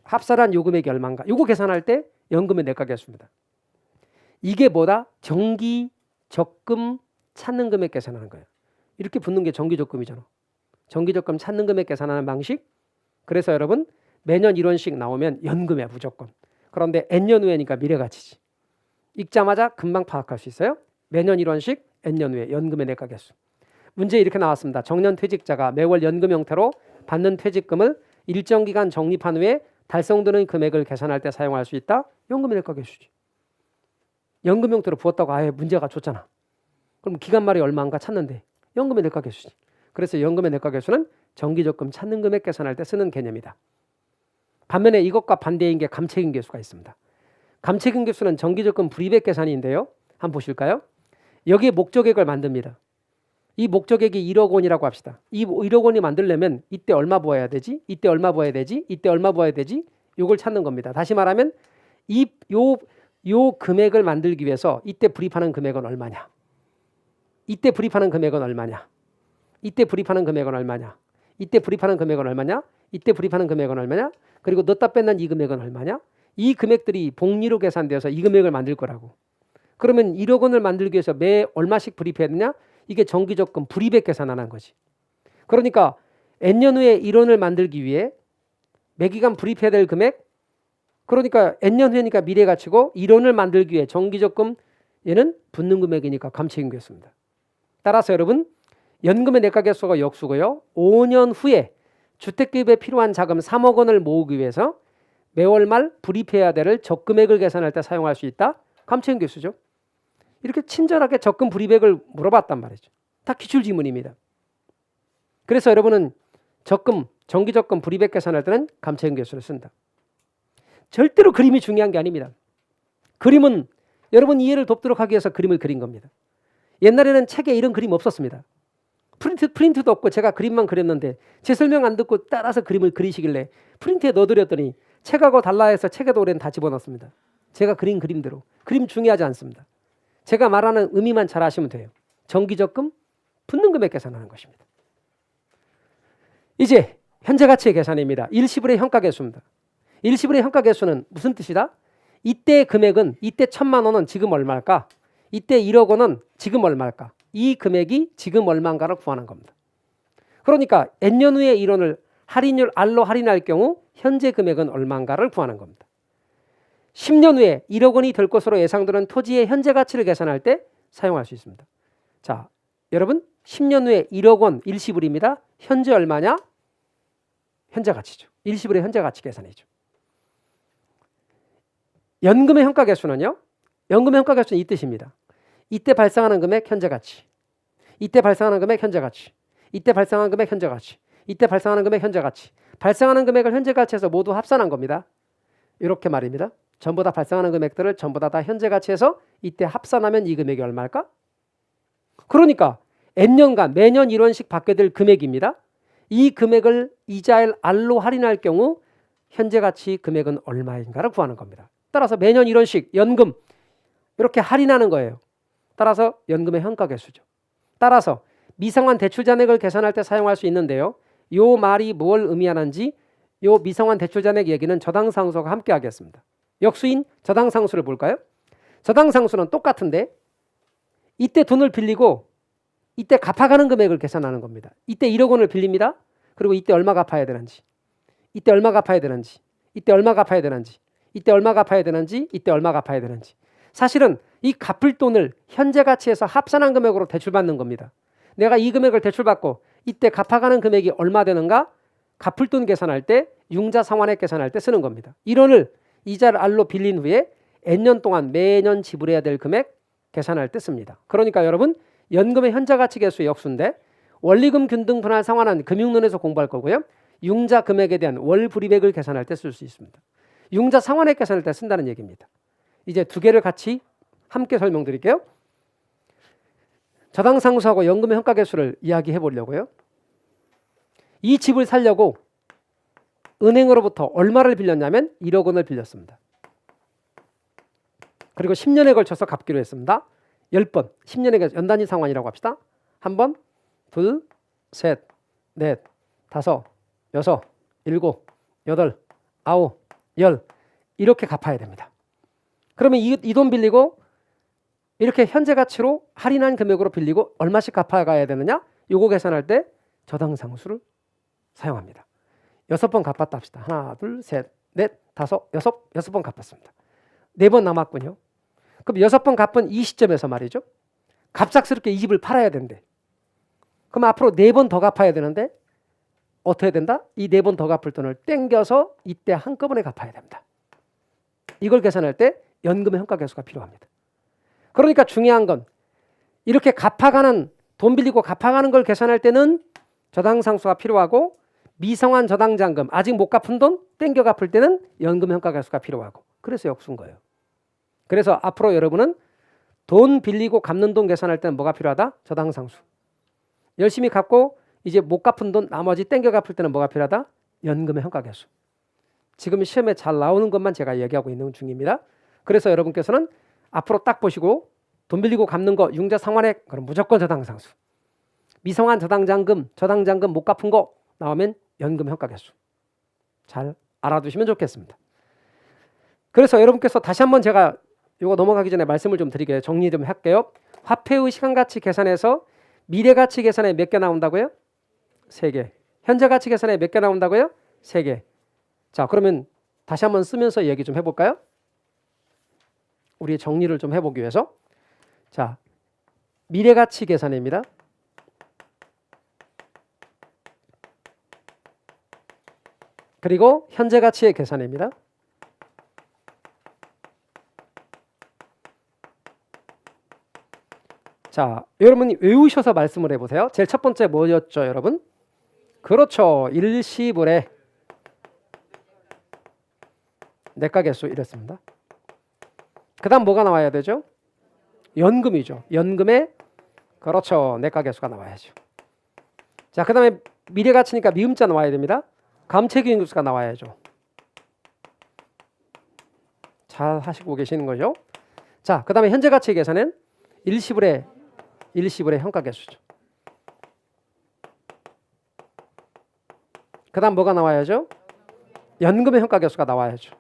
합산한 요 금액이 얼마인가, 요거 계산할 때 연금의 내과 계수입니다. 이게 뭐다? 정기 적금 찾는 금액 계산하는 거예요. 이렇게 붙는 게 정기 적금이잖아. 정기 적금 찾는 금액 계산하는 방식. 그래서 여러분 매년 1원씩 나오면 연금이야 무조건. 그런데 N년 후에니까 미래가치지. 읽자마자 금방 파악할 수 있어요. 매년 1원씩 N년 후에 연금의 내과 계수. 문제 이렇게 나왔습니다. 정년퇴직자가 매월 연금 형태로 받는 퇴직금을 일정 기간 적립한 후에 달성되는 금액을 계산할 때 사용할 수 있다. 연금의 내과 계수지. 연금 형태로 부었다고 아예 문제가 줬잖아. 그럼 기간 말이 얼마인가 찾는데 연금의 내과 계수지. 그래서 연금의 내과 계수는 정기적금 찾는 금액 계산할 때 쓰는 개념이다. 반면에 이것과 반대인 게 감책인 계수가 있습니다. 감책인 계수는 정기적금 불이백 계산인데요. 한번 보실까요? 여기에 목적액을 만듭니다. 이 목적액이 1억 원이라고 합시다. 이 1억 원이 만들려면 이때 얼마 부어야 되지? 이때 얼마 부어야 되지? 이때 얼마 부어야 되지? 이걸 찾는 겁니다. 다시 말하면 요 금액을 만들기 위해서 이때 불입하는 금액은 얼마냐? 이때 불입하는 금액은 얼마냐? 이때 불입하는 금액은 얼마냐? 이때 불입하는 금액은 얼마냐? 이때 불입하는 금액은 얼마냐? 그리고 넣었다 뺐는 이 금액은 얼마냐? 이 금액들이 복리로 계산되어서 이 금액을 만들 거라고. 그러면 1억 원을 만들기 위해서 매 얼마씩 불입해야 되냐? 이게 정기적금 불이백 계산하는 거지. 그러니까 N년 후에 1원을 만들기 위해 매기간 불입해야 될 금액, 그러니까 N년 후에니까 미래가치고 1원을 만들기 위해 정기적금 얘는 붙는 금액이니까 감책인 계수입니다. 따라서 여러분 연금의 내과 계수가 역수고요. 5년 후에 주택기업에 필요한 자금 3억 원을 모으기 위해서 매월 말 불입해야 될 적금액을 계산할 때 사용할 수 있다. 감책인 계수죠. 이렇게 친절하게 적금 불이백을 물어봤단 말이죠. 다 기출지문입니다. 그래서 여러분은 정기적금 불이백 계산할 때는 감책인 계수를 쓴다. 절대로 그림이 중요한 게 아닙니다. 그림은 여러분 이해를 돕도록 하기 위해서 그림을 그린 겁니다. 옛날에는 책에 이런 그림 없었습니다. 프린트도 없고 제가 그림만 그렸는데 제 설명 안 듣고 따라서 그림을 그리시길래 프린트에 넣어드렸더니 책하고 달라 해서 책에도 올해는 다 집어넣습니다. 제가 그린 그림대로. 그림 중요하지 않습니다. 제가 말하는 의미만 잘 아시면 돼요. 정기적금 붙는 금액 계산하는 것입니다. 이제 현재가치의 계산입니다. 일시불의 현가계수입니다. 일시불의 현가계수는 무슨 뜻이다? 이때 금액은 이때 1,000만 원은 지금 얼마일까? 이때 1억 원은 지금 얼마일까? 이 금액이 지금 얼마인가를 구하는 겁니다. 그러니까 N년 후에 1원을 할인율 R로 할인할 경우 현재 금액은 얼마인가를 구하는 겁니다. 10년 후에 1억 원이 될 것으로 예상되는 토지의 현재 가치를 계산할 때 사용할 수 있습니다. 자, 여러분 10년 후에 1억 원 일시불입니다. 현재 얼마냐? 현재 가치죠. 일시불의 현재 가치 계산이죠. 연금의 현가계수는요. 연금의 현가계수는 이 뜻입니다. 이때 발생하는 금액 현재 가치, 이때 발생하는 금액 현재 가치, 이때 발생하는 금액 현재 가치, 이때 발생하는 금액 현재 가치, 발생하는 금액을 현재 가치에서 모두 합산한 겁니다. 이렇게 말입니다. 전부 다 발생하는 금액들을 전부 다 현재 가치에서 이때 합산하면 이 금액이 얼마일까? 그러니까 N년간 매년 1원씩 받게 될 금액입니다. 이 금액을 이자율 R로 할인할 경우 현재 가치 금액은 얼마인가를 구하는 겁니다. 따라서 매년 1원씩 연금 이렇게 할인하는 거예요. 따라서 연금의 현가계수죠. 따라서 미상환 대출 잔액을 계산할 때 사용할 수 있는데요. 요 말이 뭘 의미하는지 요 미상환 대출 잔액 얘기는 저당상수와 함께 하겠습니다. 역수인 저당상수를 볼까요? 저당상수는 똑같은데 이때 돈을 빌리고 이때 갚아가는 금액을 계산하는 겁니다. 이때 1억 원을 빌립니다. 그리고 이때 얼마 갚아야 되는지, 이때 얼마 갚아야 되는지, 이때 얼마 갚아야 되는지, 이때 얼마 갚아야 되는지, 이때 얼마 갚아야 되는지. 사실은 이 갚을 돈을 현재 가치에서 합산한 금액으로 대출받는 겁니다. 내가 이 금액을 대출받고 이때 갚아가는 금액이 얼마 되는가? 갚을 돈 계산할 때 융자 상환액 계산할 때 쓰는 겁니다. 1원을 이자를 R로 빌린 후에 N년 동안 매년 지불해야 될 금액 계산할 때 씁니다. 그러니까 여러분 연금의 현재 가치 계수의 역수인데 원리금 균등 분할 상환은 금융론에서 공부할 거고요. 융자 금액에 대한 월 불이백을 계산할 때 쓸 수 있습니다. 융자 상환액 계산할 때 쓴다는 얘기입니다. 이제 두 개를 같이 함께 설명드릴게요. 저당상수하고 연금의 현가계수를 이야기해 보려고요. 이 집을 살려고 은행으로부터 얼마를 빌렸냐면 1억 원을 빌렸습니다. 그리고 10년에 걸쳐서 갚기로 했습니다. 10번, 10년에 걸쳐 연단위 상환이라고 합시다. 1번, 2, 3, 4, 5, 6, 7, 8, 9, 10 이렇게 갚아야 됩니다. 그러면 이 돈 빌리고 이렇게 현재 가치로 할인한 금액으로 빌리고 얼마씩 갚아가야 되느냐? 요거 계산할 때 저당상수를 사용합니다. 6번 갚았다 합시다. 하나, 둘, 셋, 넷, 다섯, 여섯 번 갚았습니다. 4번 남았군요. 그럼 6번 갚은 이 시점에서 말이죠. 갑작스럽게 이 집을 팔아야 된대. 그럼 앞으로 4번 더 갚아야 되는데 어떻게 된다? 이 4번 더 갚을 돈을 땡겨서 이때 한꺼번에 갚아야 됩니다. 이걸 계산할 때 연금의 현가계수가 필요합니다. 그러니까 중요한 건 이렇게 갚아가는 돈 빌리고 갚아가는 걸 계산할 때는 저당상수가 필요하고 미성환 저당잔금 아직 못 갚은 돈 땡겨 갚을 때는 연금 현가계수가 필요하고 그래서 역수인 거예요. 그래서 앞으로 여러분은 돈 빌리고 갚는 돈 계산할 때는 뭐가 필요하다? 저당상수. 열심히 갚고 이제 못 갚은 돈 나머지 땡겨 갚을 때는 뭐가 필요하다? 연금의 현가계수. 지금 시험에 잘 나오는 것만 제가 얘기하고 있는 중입니다. 그래서 여러분께서는 앞으로 딱 보시고 돈 빌리고 갚는 거 융자 상환액 그럼 무조건 저당상수. 미성환 저당잔금 못 갚은 거 나오면 연금 현가계수. 잘 알아두시면 좋겠습니다. 그래서 여러분께서 다시 한번 제가 이거 넘어가기 전에 말씀을 좀 드리게요. 정리 좀 할게요. 화폐의 시간가치 계산에서 미래가치 계산에 몇 개 나온다고요? 3개. 현재가치 계산에 몇 개 나온다고요? 3개. 자, 그러면 다시 한번 쓰면서 얘기 좀 해볼까요? 우리 정리를 좀 해보기 위해서. 자, 미래가치 계산입니다. 그리고 현재가치의 계산입니다. 자, 여러분이 외우셔서 말씀을 해보세요. 제일 첫 번째 뭐였죠, 여러분? 그렇죠. 일시불의 내가계수 이랬습니다. 그 다음 뭐가 나와야 되죠? 연금이죠. 연금의 그렇죠. 내가계수가 나와야죠. 자, 그 다음에 미래가치니까 미음자 나와야 됩니다. 감채기인수가 나와야죠. 잘 하시고 계시는 거죠? 자, 그 다음에 현재가치 계산은 일시불의 현가계수죠. 그 다음 뭐가 나와야죠? 연금의 현가계수가 나와야죠.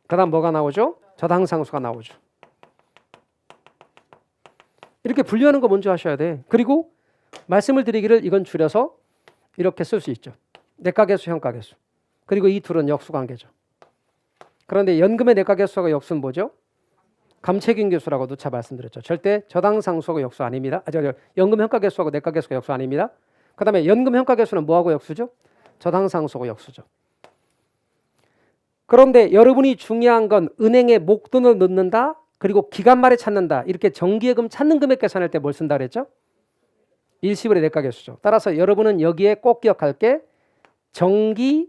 그 다음 뭐가 나오죠? 저당상수가 나오죠. 이렇게 분류하는 거 먼저 하셔야 돼. 그리고 말씀을 드리기를 이건 줄여서 이렇게 쓸 수 있죠. 내가계수, 현가계수. 그리고 이 둘은 역수관계죠. 그런데 연금의 내가계수하고 역수는 뭐죠? 감채균계수라고 누차 말씀드렸죠. 절대 저당상수하고 역수 아닙니다. 연금 현가계수하고 내가계수가 역수 아닙니다. 그 다음에 연금 현가계수는 뭐하고 역수죠? 저당상수하고 역수죠. 그런데 여러분이 중요한 건 은행에 목돈을 넣는다. 그리고 기간 말에 찾는다. 이렇게 정기예금 찾는 금액 계산할 때 뭘 쓴다 그랬죠? 일시불의 내가계수죠. 따라서 여러분은 여기에 꼭 기억할 게 정기,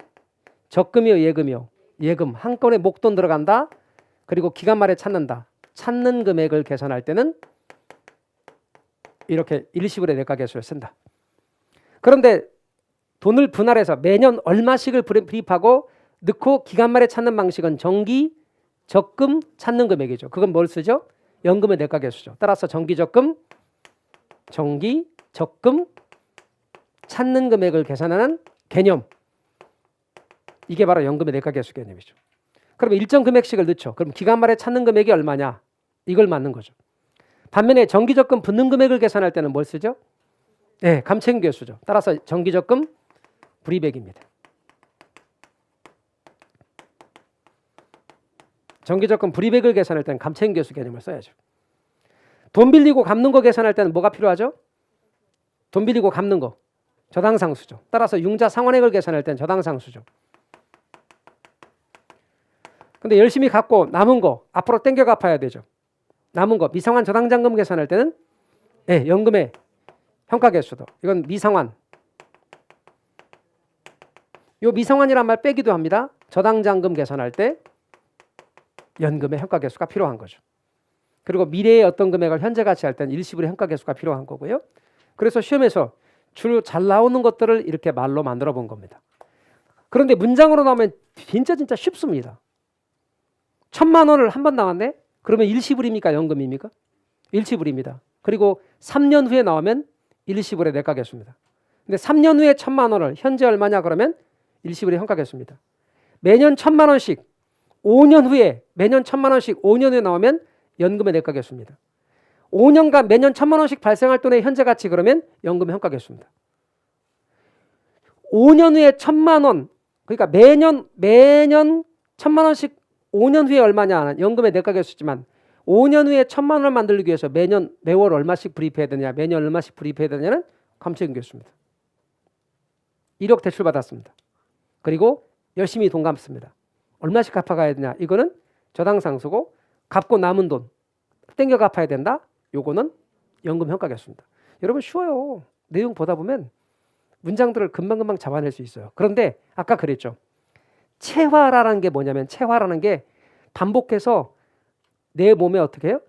적금이요, 예금이요. 예금 한건에 목돈 들어간다. 그리고 기간 말에 찾는다. 찾는 금액을 계산할 때는 이렇게 일시불의 내과계수를 쓴다. 그런데 돈을 분할해서 매년 얼마씩을 불입하고 넣고 기간 말에 찾는 방식은 정기 적금 찾는 금액이죠. 그건 뭘 쓰죠? 연금의 내과계수죠. 따라서 정기 적금 찾는 금액을 계산하는 개념. 이게 바로 연금의 내과계수 개념이죠. 그러면 일정 금액씩을 넣죠. 그럼 기간 말에 찾는 금액이 얼마냐? 이걸 맞는 거죠. 반면에 정기적금 붙는 금액을 계산할 때는 뭘 쓰죠? 네, 감채계수죠. 따라서 정기적금 불이백입니다. 정기적금 불이백을 계산할 때는 감채계수 개념을 써야죠. 돈 빌리고 갚는 거 계산할 때는 뭐가 필요하죠? 돈 빌리고 갚는 거. 저당상수죠. 따라서 융자 상환액을 계산할 때는 저당상수죠. 근데 열심히 갚고 남은 거 앞으로 땡겨 갚아야 되죠. 남은 거 미상환 저당장금 계산할 때는 연금의 평가계수도. 이건 미상환. 요 미상환이란 말 빼기도 합니다. 저당장금 계산할 때 연금의 평가계수가 필요한 거죠. 그리고 미래의 어떤 금액을 현재 가치할 때는 일시불의 평가계수가 필요한 거고요. 그래서 시험에서 주로 잘 나오는 것들을 이렇게 말로 만들어 본 겁니다. 그런데 문장으로 나오면 진짜 쉽습니다. 1,000만 원을 한 번 나왔네? 그러면 일시불입니까? 연금입니까? 일시불입니다. 그리고 3년 후에 나오면 일시불의 내과계수입니다. 근데 3년 후에 1,000만 원을 현재 얼마냐 그러면 일시불의 평가계수입니다. 매년 1,000만 원씩 5년 후에 매년 1,000만 원씩 5년 후에 나오면 연금의 내과계수입니다. 5년간 매년 1,000만 원씩 발생할 돈의 현재 가치 그러면 연금의 평가계수입니다. 5년 후에 1,000만 원 그러니까 매년 1,000만 원씩 5년 후에 얼마냐 연금의 내과계수지만 5년 후에 1,000만 원을 만들기 위해서 매월 얼마씩 불입해야 되냐 매년 얼마씩 불입해야 되냐는 감채계수입니다. 1억 대출 받았습니다. 그리고 열심히 돈 갚습니다. 얼마씩 갚아가야 되냐 이거는 저당상수고 갚고 남은 돈 땡겨 갚아야 된다. 요거는 연금 평가계수입니다. 여러분 쉬워요. 내용 보다 보면 문장들을 금방금방 잡아낼 수 있어요. 그런데 아까 그랬죠. 체화라는 게 뭐냐면 체화라는 게 반복해서 내 몸에 어떻게 해요?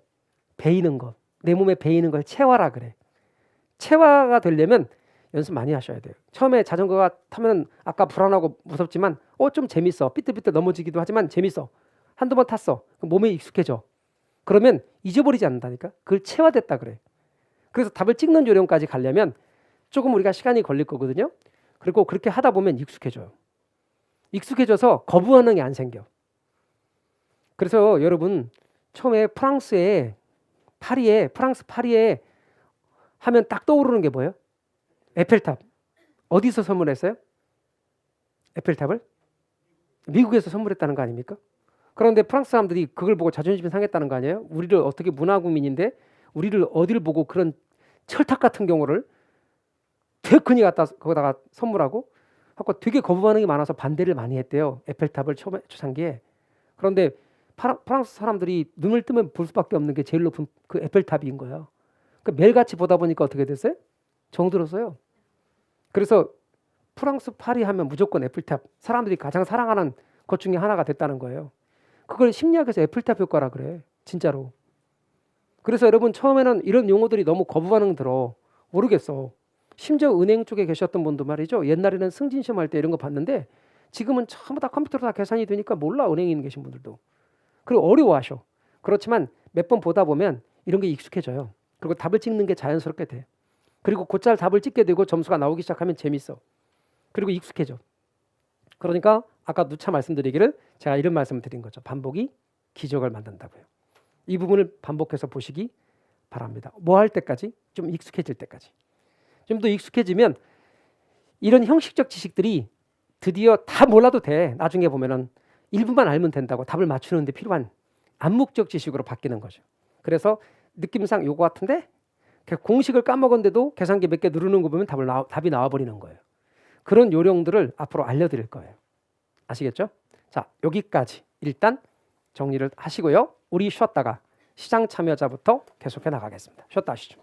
배이는 것. 내 몸에 배이는 걸 체화라 그래. 체화가 되려면 연습 많이 하셔야 돼요. 처음에 자전거가 타면 아까 불안하고 무섭지만 좀 재밌어. 삐뚤삐뚤 넘어지기도 하지만 재밌어. 한두 번 탔어. 그럼 몸에 익숙해져. 그러면 잊어버리지 않는다니까. 그걸 체화됐다 그래. 그래서 답을 찍는 요령까지 가려면 조금 우리가 시간이 걸릴 거거든요. 그리고 그렇게 하다 보면 익숙해져요. 익숙해져서 거부 반응이 안 생겨. 그래서 여러분 처음에 프랑스 파리에 하면 딱 떠오르는 게 뭐예요? 에펠탑. 어디서 선물했어요? 에펠탑을? 미국에서 선물했다는 거 아닙니까? 그런데 프랑스 사람들이 그걸 보고 자존심이 상했다는 거 아니에요? 우리를 어떻게 문화국민인데 우리를 어디를 보고 그런 철탑 같은 경우를 되게 큰이 갖다 거기다가 선물하고 하고 되게 거부 반응이 많아서 반대를 많이 했대요. 에펠탑을 초창기에. 그런데 프랑스 사람들이 눈을 뜨면 볼 수밖에 없는 게 제일 높은 그 에펠탑인 거예요. 그 매일같이 보다 보니까 어떻게 됐어요? 정들었어요. 그래서 프랑스 파리 하면 무조건 에펠탑. 사람들이 가장 사랑하는 것 중에 하나가 됐다는 거예요. 그걸 심리학에서 에펠탑 효과라 그래. 진짜로. 그래서 여러분 처음에는 이런 용어들이 너무 거부 반응 들어. 모르겠어. 심지어 은행 쪽에 계셨던 분도 말이죠. 옛날에는 승진 시험 할 때 이런 거 봤는데 지금은 전부 다 컴퓨터로 다 계산이 되니까 몰라. 은행에 있는 계신 분들도. 그리고 어려워하셔. 그렇지만 몇 번 보다 보면 이런 게 익숙해져요. 그리고 답을 찍는 게 자연스럽게 돼. 그리고 곧잘 답을 찍게 되고 점수가 나오기 시작하면 재밌어. 그리고 익숙해져. 그러니까 아까 누차 말씀드리기를 제가 이런 말씀을 드린 거죠. 반복이 기적을 만든다고요. 이 부분을 반복해서 보시기 바랍니다. 뭐 할 때까지? 좀 익숙해질 때까지. 좀 더 익숙해지면 이런 형식적 지식들이 드디어 다 몰라도 돼. 나중에 보면은 일부만 알면 된다고 답을 맞추는 데 필요한 암묵적 지식으로 바뀌는 거죠. 그래서 느낌상 요거 같은데 공식을 까먹었는데도 계산기 몇 개 누르는 거 보면 답이 나와버리는 거예요. 그런 요령들을 앞으로 알려드릴 거예요. 아시겠죠? 자, 여기까지 일단 정리를 하시고요. 우리 쉬었다가 시장 참여자부터 계속해 나가겠습니다. 쉬었다 하시죠.